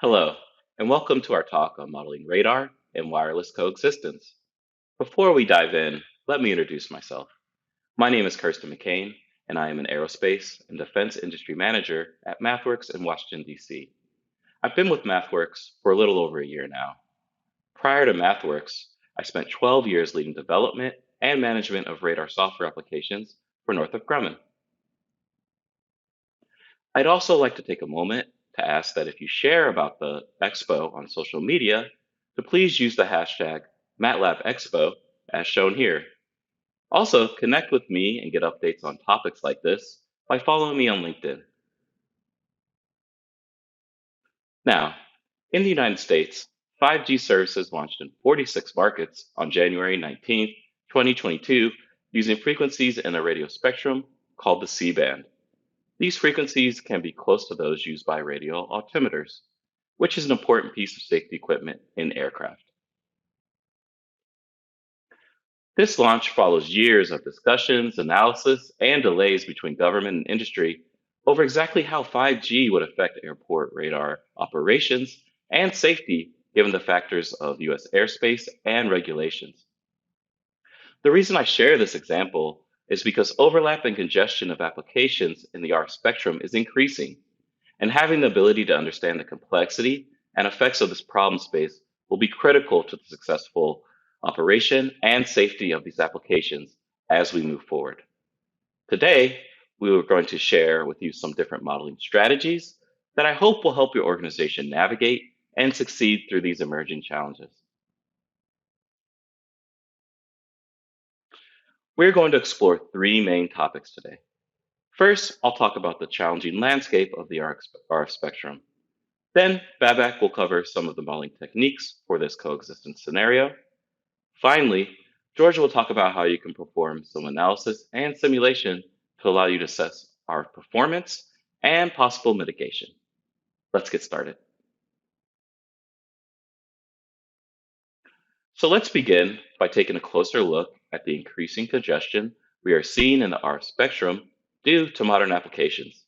Hello, and welcome to our talk on modeling radar and wireless coexistence. Before we dive in, let me introduce myself. My name is Kirsten McCain, and I am an aerospace and defense industry manager at MathWorks in Washington, D.C. I've been with MathWorks for a little over a year now. Prior to MathWorks, I spent 12 years leading development and management of radar software applications for Northrop Grumman. I'd also like to take a moment to ask that if you share about the expo on social media, to please use the hashtag MATLAB Expo as shown here. Also, connect with me and get updates on topics like this by following me on LinkedIn. Now, in the United States, 5G services launched in 46 markets on January 19, 2022, using frequencies in a radio spectrum called the C-band. These frequencies can be close to those used by radio altimeters, which is an important piece of safety equipment in aircraft. This launch follows years of discussions, analysis, and delays between government and industry over exactly how 5G would affect airport radar operations and safety given the factors of US airspace and regulations. The reason I share this example is because overlap and congestion of applications in the RF spectrum is increasing, and having the ability to understand the complexity and effects of this problem space will be critical to the successful operation and safety of these applications as we move forward. Today, we are going to share with you some different modeling strategies that I hope will help your organization navigate and succeed through these emerging challenges. We're going to explore three main topics today. First, I'll talk about the challenging landscape of the RF spectrum. Then, Babak will cover some of the modeling techniques for this coexistence scenario. Finally, George will talk about how you can perform some analysis and simulation to allow you to assess our performance and possible mitigation. Let's get started. So let's begin by taking a closer look at the increasing congestion we are seeing in the RF spectrum due to modern applications.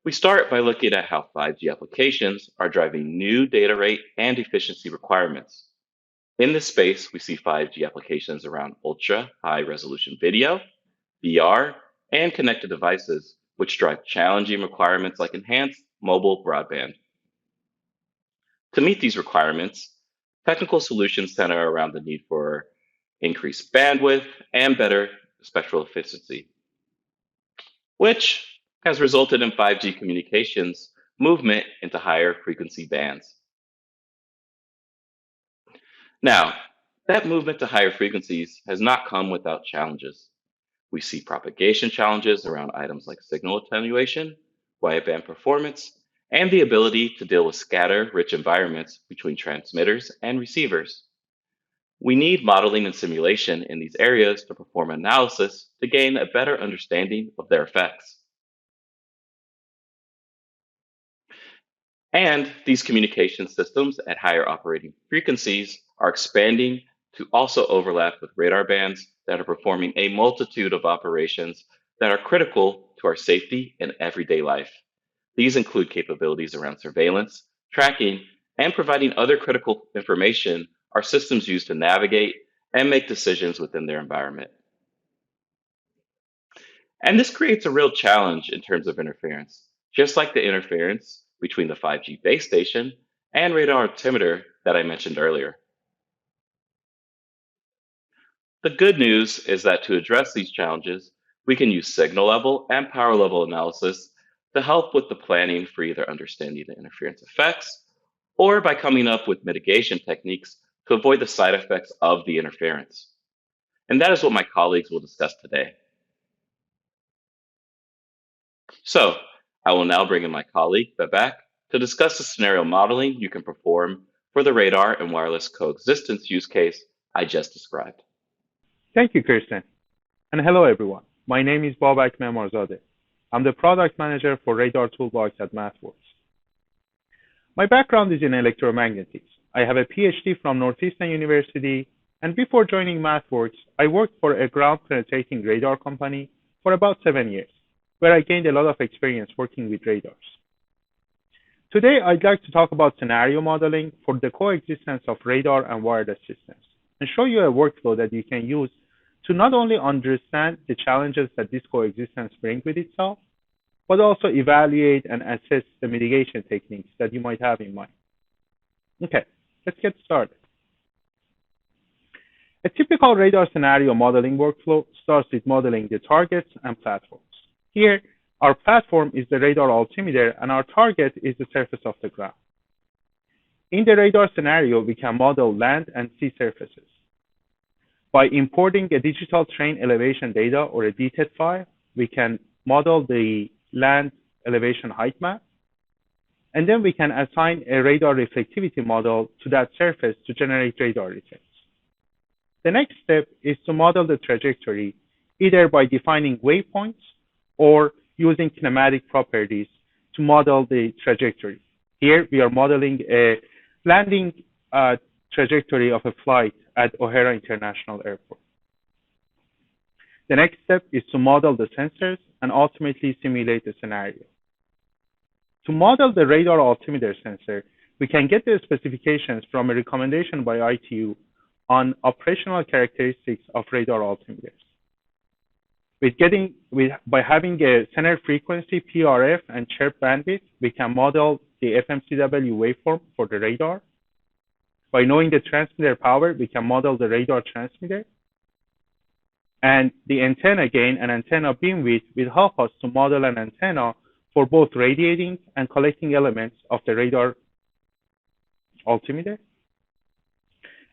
We start by looking at how 5G applications are driving new data rate and efficiency requirements. In this space, we see 5G applications around ultra high resolution video, VR, and connected devices, which drive challenging requirements like enhanced mobile broadband. To meet these requirements, technical solutions center around the need for increased bandwidth and better spectral efficiency, which has resulted in 5G communications movement into higher frequency bands. Now, that movement to higher frequencies has not come without challenges. We see propagation challenges around items like signal attenuation, wideband performance, and the ability to deal with scatter-rich environments between transmitters and receivers. We need modeling and simulation in these areas to perform analysis to gain a better understanding of their effects. And these communication systems at higher operating frequencies are expanding to also overlap with radar bands that are performing a multitude of operations that are critical to our safety in everyday life. These include capabilities around surveillance, tracking, and providing other critical information our systems use to navigate and make decisions within their environment. And this creates a real challenge in terms of interference, just like the interference between the 5G base station and radar altimeter that I mentioned earlier. The good news is that to address these challenges, we can use signal level and power level analysis to help with the planning for either understanding the interference effects or by coming up with mitigation techniques to avoid the side effects of the interference. And that is what my colleagues will discuss today. So I will now bring in my colleague, Babak, to discuss the scenario modeling you can perform for the radar and wireless coexistence use case I just described. Thank you, Kirsten. And hello, everyone. My name is Babak Memarzadeh. I'm the product manager for Radar Toolbox at MathWorks. My background is in electromagnetics. I have a PhD from Northeastern University, and before joining MathWorks, I worked for a ground-penetrating radar company for about 7 years, where I gained a lot of experience working with radars. Today, I'd like to talk about scenario modeling for the coexistence of radar and wireless systems and show you a workflow that you can use to not only understand the challenges that this coexistence brings with itself, but also evaluate and assess the mitigation techniques that you might have in mind. Okay, let's get started. A typical radar scenario modeling workflow starts with modeling the targets and platforms. Here, our platform is the radar altimeter and our target is the surface of the ground. In the radar scenario, we can model land and sea surfaces. By importing a digital train elevation data or a DTED file, we can model the land elevation height map, and then we can assign a radar reflectivity model to that surface to generate radar returns. The next step is to model the trajectory, either by defining waypoints or using kinematic properties to model the trajectory. Here, we are modeling a landing trajectory of a flight at O'Hare International Airport. The next step is to model the sensors and ultimately simulate the scenario. To model the radar altimeter sensor, we can get the specifications from a recommendation by ITU on operational characteristics of radar altimeters. By having a center frequency, PRF, and chirp bandwidth, we can model the FMCW waveform for the radar. By knowing the transmitter power, we can model the radar transmitter. And the antenna gain and antenna beam width will help us to model an antenna for both radiating and collecting elements of the radar altimeter.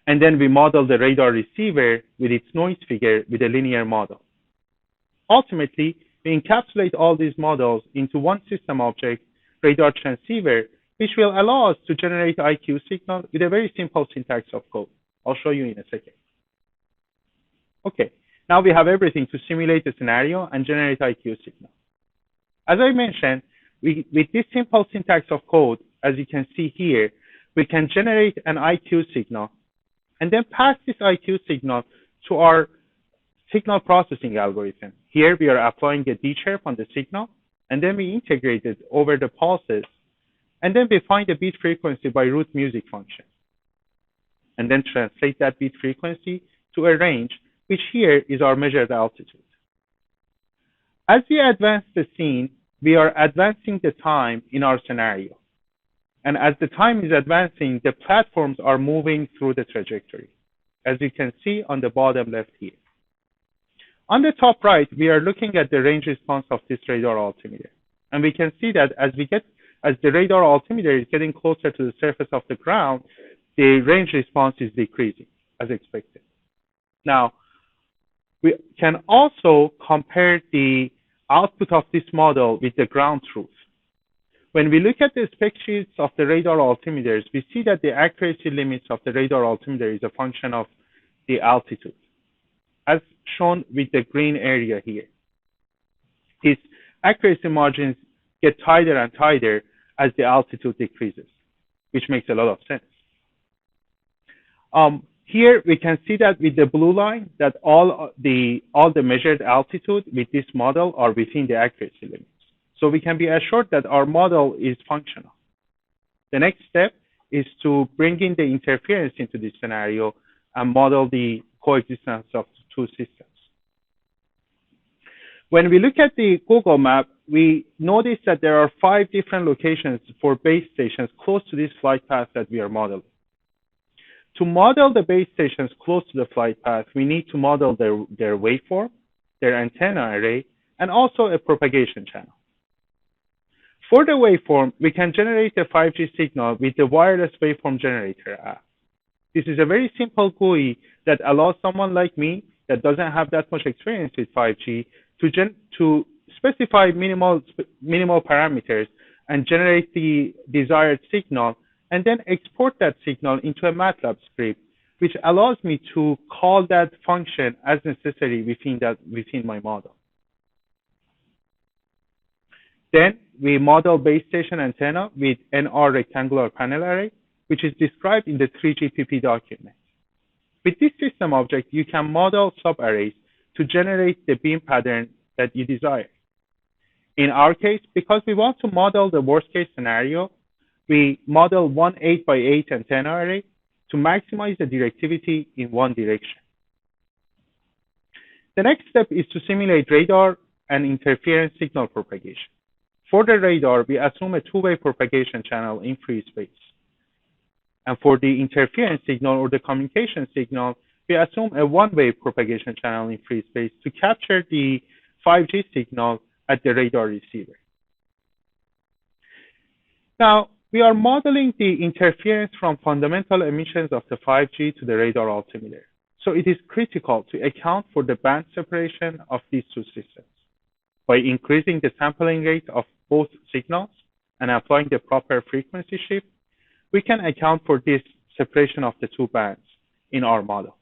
And then we model the radar receiver with its noise figure with a linear model. Ultimately, we encapsulate all these models into one system object, radar transceiver, which will allow us to generate IQ signal with a very simple syntax of code. I'll show you in a second. Okay, now we have everything to simulate the scenario and generate IQ signal. As I mentioned, with this simple syntax of code, as you can see here, we can generate an IQ signal and then pass this IQ signal to our signal processing algorithm. Here we are applying a D-chirp on the signal, and then we integrate it over the pulses, and then we find the bit frequency by root music function, and then translate that bit frequency to a range, which here is our measured altitude. As we advance the scene, we are advancing the time in our scenario. And as the time is advancing, the platforms are moving through the trajectory, as you can see on the bottom left here. On the top right, we are looking at the range response of this radar altimeter. And we can see that as the radar altimeter is getting closer to the surface of the ground, the range response is decreasing, as expected. Now, we can also compare the output of this model with the ground truth. When we look at the spec sheets of the radar altimeters, we see that the accuracy limits of the radar altimeter is a function of the altitude, as shown with the green area here. These accuracy margins get tighter and tighter as the altitude decreases, which makes a lot of sense. Here we can see that with the blue line that all the measured altitude with this model are within the accuracy limits. So we can be assured that our model is functional. The next step is to bring in the interference into this scenario and model the coexistence of the two systems. When we look at the Google map, we notice that there are 5 different locations for base stations close to this flight path that we are modeling. To model the base stations close to the flight path, we need to model their waveform, their antenna array, and also a propagation channel. For the waveform, we can generate a 5G signal with the wireless waveform generator app. This is a very simple GUI that allows someone like me that doesn't have that much experience with 5G to specify minimal parameters and generate the desired signal, and then export that signal into a MATLAB script, which allows me to call that function as necessary within my model. Then we model base station antenna with NR rectangular panel array, which is described in the 3GPP document. With this system object, you can model subarrays to generate the beam pattern that you desire. In our case, because we want to model the worst case scenario, we model one 8 by 8 antenna array to maximize the directivity in one direction. The next step is to simulate radar and interference signal propagation. For the radar, we assume a two-way propagation channel in free space. And for the interference signal or the communication signal, we assume a one-way propagation channel in free space to capture the 5G signal at the radar receiver. Now, we are modeling the interference from fundamental emissions of the 5G to the radar altimeter. So it is critical to account for the band separation of these two systems. By increasing the sampling rate of both signals and applying the proper frequency shift, we can account for this separation of the two bands in our model.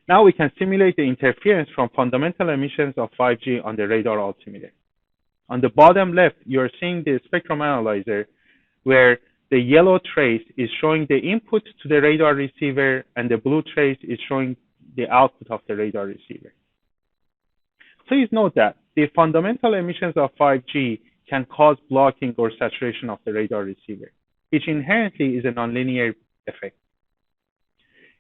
Now we can simulate the interference from fundamental emissions of 5G on the radar altimeter. On the bottom left, you're seeing the spectrum analyzer where the yellow trace is showing the input to the radar receiver and the blue trace is showing the output of the radar receiver. Please note that the fundamental emissions of 5G can cause blocking or saturation of the radar receiver, which inherently is a nonlinear effect.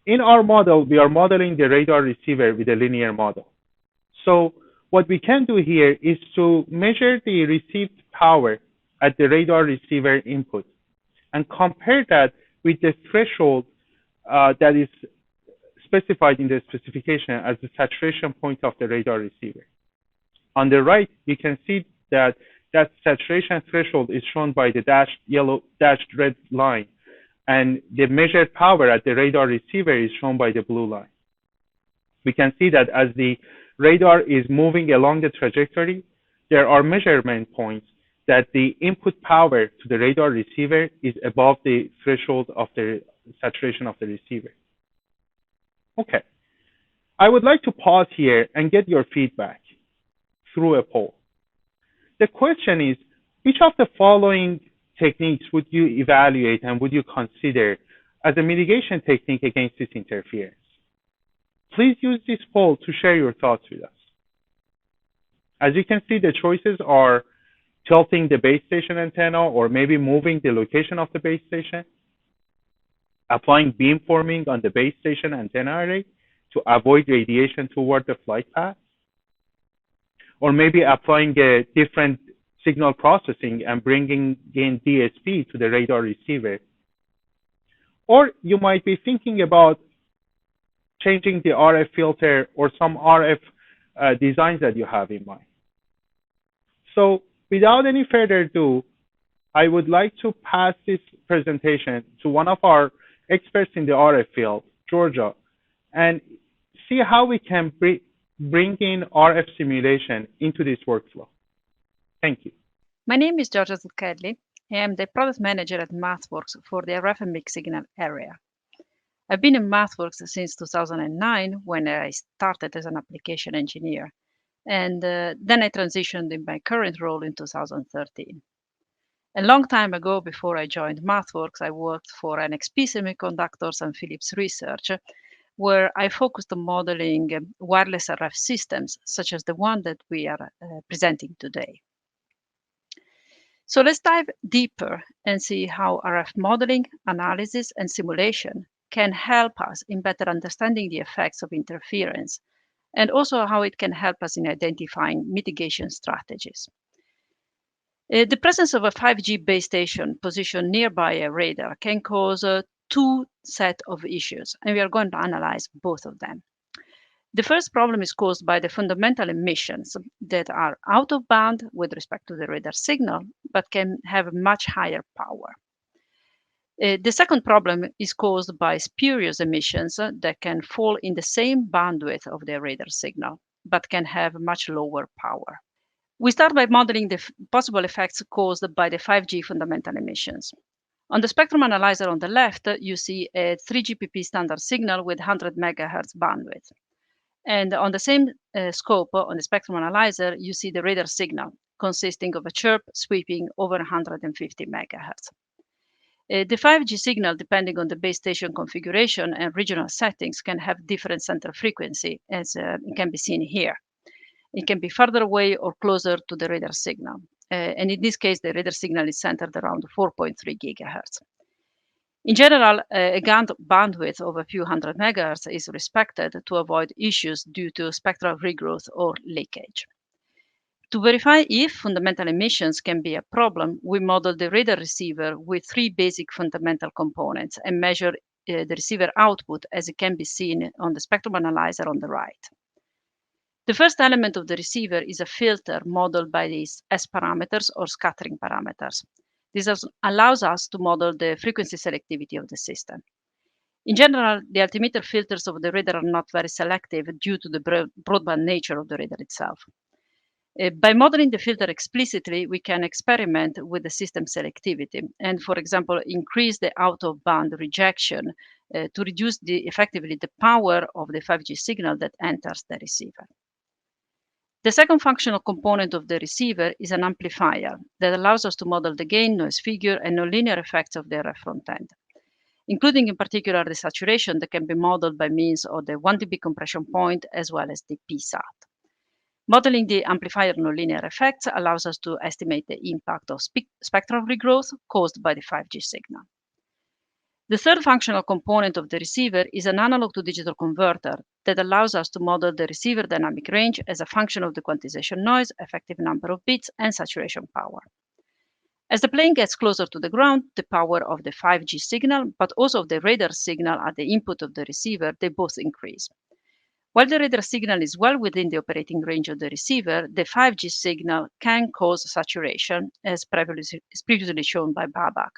In our model, we are modeling the radar receiver with a linear model. So what we can do here is to measure the received power at the radar receiver input and compare that with the threshold that is specified in the specification as the saturation point of the radar receiver. On the right, you can see that that saturation threshold is shown by the dashed red line, and the measured power at the radar receiver is shown by the blue line. We can see that as the radar is moving along the trajectory, there are measurement points that the input power to the radar receiver is above the threshold of the saturation of the receiver. Okay, I would like to pause here and get your feedback through a poll. The question is, which of the following techniques would you evaluate and would you consider as a mitigation technique against this interference? Please use this poll to share your thoughts with us. As you can see, the choices are tilting the base station antenna or maybe moving the location of the base station, applying beamforming on the base station antenna array to avoid radiation toward the flight path, or maybe applying a different signal processing and bringing in DSP to the radar receiver. Or you might be thinking about changing the RF filter or some RF designs that you have in mind. So without any further ado, I would like to pass this presentation to one of our experts in the RF field, Georgia, and see how we can bring in RF simulation into this workflow. Thank you. My name is Georgia Zucchelli. I am the product manager at MathWorks for the RF and mixed signal area. I've been in MathWorks since 2009 when I started as an application engineer, and then I transitioned in my current role in 2013. A long time ago, before I joined MathWorks, I worked for NXP Semiconductors and Philips Research, where I focused on modeling wireless RF systems, such as the one that we are presenting today. So let's dive deeper and see how RF modeling, analysis, and simulation can help us in better understanding the effects of interference, and also how it can help us in identifying mitigation strategies. The presence of a 5G base station positioned nearby a radar can cause two sets of issues, and we are going to analyze both of them. The first problem is caused by the fundamental emissions that are out of band with respect to the radar signal, but can have much higher power. The second problem is caused by spurious emissions that can fall in the same bandwidth of the radar signal, but can have much lower power. We start by modeling the possible effects caused by the 5G fundamental emissions. On the spectrum analyzer on the left, you see a 3GPP standard signal with 100 megahertz bandwidth. And on the same scope, on the spectrum analyzer, you see the radar signal consisting of a chirp sweeping over 150 megahertz. The 5G signal, depending on the base station configuration and regional settings, can have different center frequency, as it can be seen here. It can be further away or closer to the radar signal. and in this case, the radar signal is centered around 4.3 gigahertz. In general, a bandwidth of a few hundred megahertz is respected to avoid issues due to spectral regrowth or leakage. To verify if fundamental emissions can be a problem, we model the radar receiver with three basic fundamental components and measure the receiver output as it can be seen on the spectrum analyzer on the right. The first element of the receiver is a filter modeled by these S parameters or scattering parameters. This allows us to model the frequency selectivity of the system. In general, the altimeter filters of the radar are not very selective due to the broadband nature of the radar itself. By modeling the filter explicitly, we can experiment with the system selectivity and, for example, increase the out-of-band rejection to reduce effectively the power of the 5G signal that enters the receiver. The second functional component of the receiver is an amplifier that allows us to model the gain, noise figure, and nonlinear effects of the RF front end, including in particular the saturation that can be modeled by means of the 1 dB compression point as well as the PSAT. Modeling the amplifier nonlinear effects allows us to estimate the impact of spectral regrowth caused by the 5G signal. The third functional component of the receiver is an analog to digital converter that allows us to model the receiver dynamic range as a function of the quantization noise, effective number of bits, and saturation power. As the plane gets closer to the ground, the power of the 5G signal, but also of the radar signal at the input of the receiver, they both increase. While the radar signal is well within the operating range of the receiver, the 5G signal can cause saturation, as previously shown by Babak.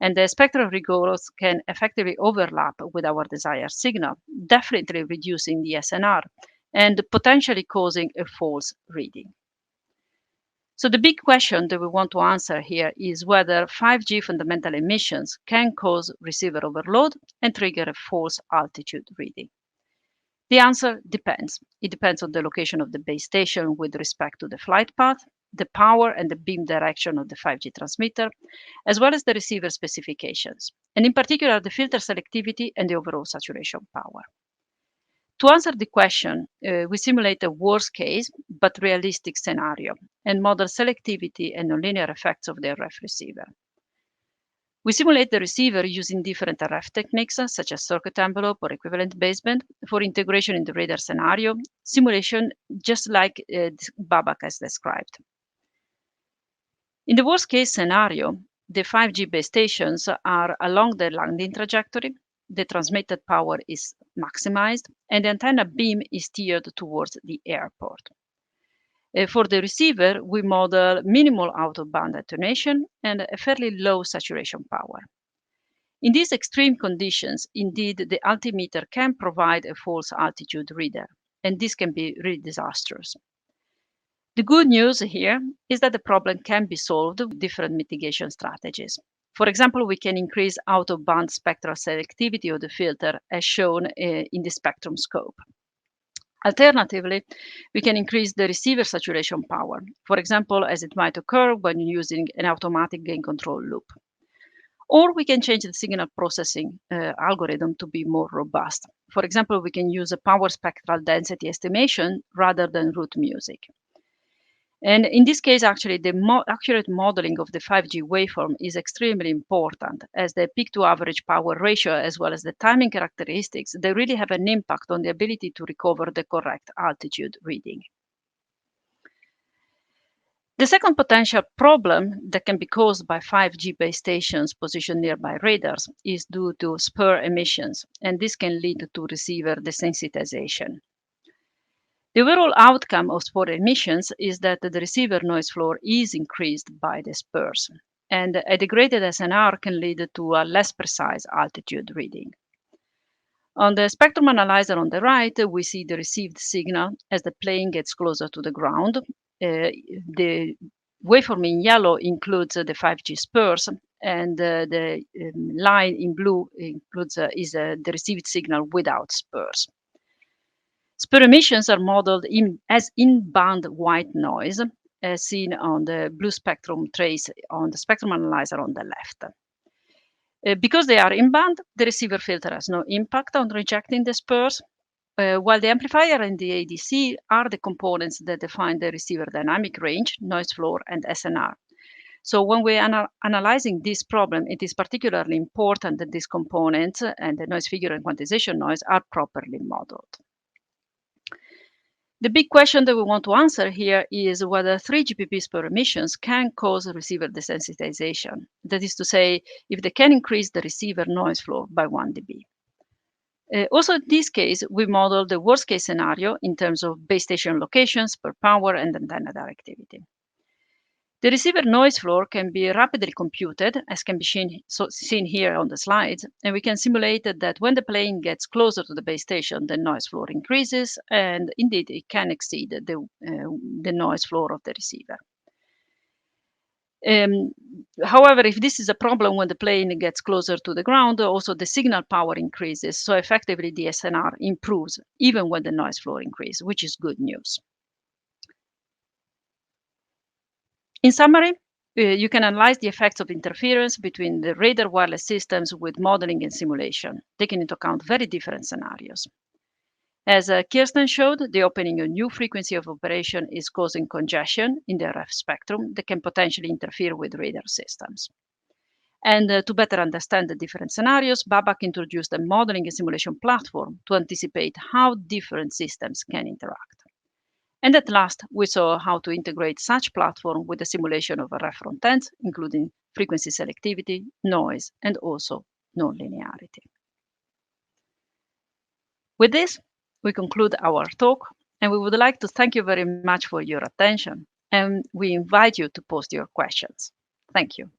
And the spectral regrowth can effectively overlap with our desired signal, definitely reducing the SNR and potentially causing a false reading. So the big question that we want to answer here is whether 5G fundamental emissions can cause receiver overload and trigger a false altitude reading. The answer depends. It depends on the location of the base station with respect to the flight path, the power and the beam direction of the 5G transmitter, as well as the receiver specifications, and in particular the filter selectivity and the overall saturation power. To answer the question, we simulate a worst case but realistic scenario and model selectivity and nonlinear effects of the RF receiver. We simulate the receiver using different RF techniques, such as circuit envelope or equivalent baseband, for integration in the radar scenario, simulation just like Babak has described. In the worst case scenario, the 5G base stations are along the landing trajectory, the transmitted power is maximized, and the antenna beam is steered towards the airport. For the receiver, we model minimal out-of-band attenuation and a fairly low saturation power. In these extreme conditions, indeed, the altimeter can provide a false altitude reader, and this can be really disastrous. The good news here is that the problem can be solved with different mitigation strategies. For example, we can increase out-of-band spectral selectivity of the filter as shown in the spectrum scope. Alternatively, we can increase the receiver saturation power, for example, as it might occur when using an automatic gain control loop. Or we can change the signal processing algorithm to be more robust. For example, we can use a power spectral density estimation rather than root music. And in this case, actually, the accurate modeling of the 5G waveform is extremely important, as the peak to average power ratio, as well as the timing characteristics, they really have an impact on the ability to recover the correct altitude reading. The second potential problem that can be caused by 5G base stations positioned nearby radars is due to spur emissions, and this can lead to receiver desensitization. The overall outcome of spur emissions is that the receiver noise floor is increased by the spurs, and a degraded SNR can lead to a less precise altitude reading. On the spectrum analyzer on the right, we see the received signal as the plane gets closer to the ground. The waveform in yellow includes the 5G spurs, and the line in blue includes the received signal without spurs. Spur emissions are modeled as in-band white noise, as seen on the blue spectrum trace on the spectrum analyzer on the left. Because they are in-band, the receiver filter has no impact on rejecting the spurs. while the amplifier and the ADC are the components that define the receiver dynamic range, noise floor, and SNR. So when we're analyzing this problem, it is particularly important that these components and the noise figure and quantization noise are properly modeled. The big question that we want to answer here is whether 3 GPPs per emissions can cause receiver desensitization. That is to say, if they can increase the receiver noise floor by 1 dB. Also, in this case, we model the worst case scenario in terms of base station locations per power and antenna directivity. The receiver noise floor can be rapidly computed, as can be seen here on the slides, and we can simulate that when the plane gets closer to the base station, the noise floor increases, and indeed it can exceed the noise floor of the receiver. However, if this is a problem when the plane gets closer to the ground, also the signal power increases, so effectively the SNR improves even when the noise floor increases, which is good news. In summary, you can analyze the effects of interference between the radar wireless systems with modeling and simulation, taking into account very different scenarios. As Kirsten showed, the opening of new frequency of operation is causing congestion in the RF spectrum that can potentially interfere with radar systems. And to better understand the different scenarios, Babak introduced a modeling and simulation platform to anticipate how different systems can interact. And at last, we saw how to integrate such platform with the simulation of RF front-ends, including frequency selectivity, noise, and also nonlinearity. With this, we conclude our talk, and we would like to thank you very much for your attention, and we invite you to post your questions. Thank you.